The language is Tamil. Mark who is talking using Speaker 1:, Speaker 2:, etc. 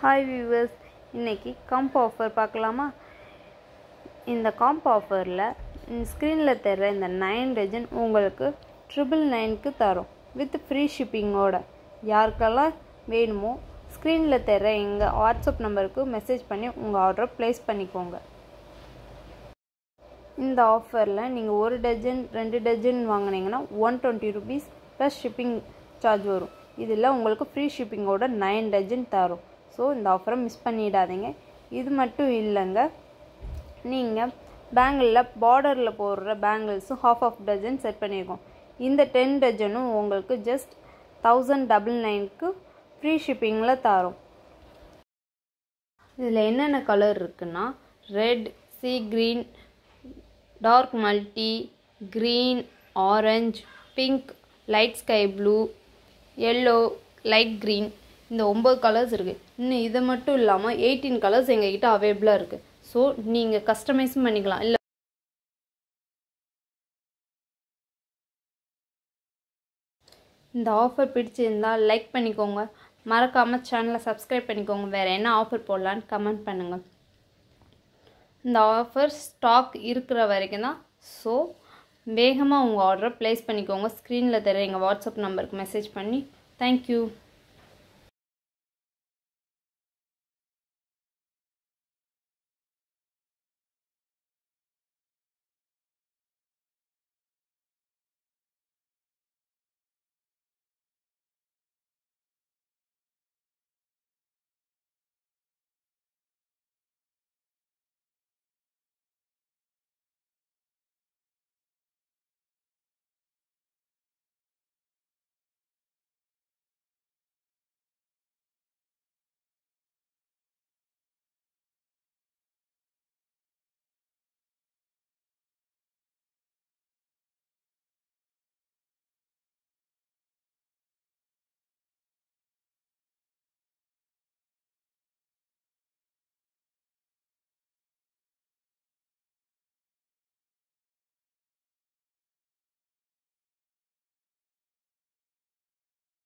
Speaker 1: ஹாய் வியூவர்ஸ், இன்றைக்கி காம்போ ஆஃபர் பார்க்கலாமா? இந்த காம்போ ஆஃபரில் ஸ்க்ரீனில் தர்ற இந்த 9 டஜன் உங்களுக்கு 999க்கு தரோம் வித் ஃப்ரீ ஷிப்பிங்கோட. யாருக்கெல்லாம் வேணுமோ ஸ்க்ரீனில் தர்ற எங்கள் வாட்ஸ்அப் நம்பருக்கு மெசேஜ் பண்ணி உங்கள் ஆர்டரை ப்ளேஸ் பண்ணிக்கோங்க. இந்த ஆஃபரில் நீங்கள் 1 டஜன் 2 டஜன் வாங்கினீங்கன்னா 120 rupees ப்ளஸ் ஷிப்பிங் சார்ஜ் வரும். இதில் உங்களுக்கு ஃப்ரீ ஷிப்பிங்கோட 9 டஜன் தரும். ஸோ இந்த ஆஃபரை மிஸ் பண்ணிடாதீங்க. இது மட்டும் இல்லைங்க, நீங்கள் பேங்கிளில் பார்டரில் போடுற பேங்கிள்ஸும் ½ டஜன் செட் பண்ணியிருக்கோம். இந்த 10 டஜனும் உங்களுக்கு ஜஸ்ட் 1099க்கு ஃப்ரீ ஷிப்பிங்கில் தரோம். இதில் என்னென்ன கலர் இருக்குன்னா red, sea green, dark multi, green, orange, pink, light sky blue, yellow, light green, இந்த 9 கலர்ஸ் இருக்குது. இன்னும் இதை மட்டும் இல்லாமல் 18 கலர்ஸ் எங்ககிட்ட அவைலபிளாக இருக்குது. ஸோ நீங்கள் கஸ்டமைஸும் பண்ணிக்கலாம். இல்லை இந்த ஆஃபர் பிடிச்சிருந்தால் லைக் பண்ணிக்கோங்க, மறக்காமல் சேனலை சப்ஸ்கிரைப் பண்ணிக்கோங்க. வேறு என்ன ஆஃபர் போடலான்னு கமெண்ட் பண்ணுங்கள். இந்த ஆஃபர் ஸ்டாக் இருக்கிற வரைக்கும் தான். ஸோ வேகமாக உங்கள் ஆர்டரை ப்ளேஸ் பண்ணிக்கோங்க. ஸ்க்ரீனில் தர எங்கள் வாட்ஸ்அப் நம்பருக்கு மெசேஜ் பண்ணி. தேங்க்யூ.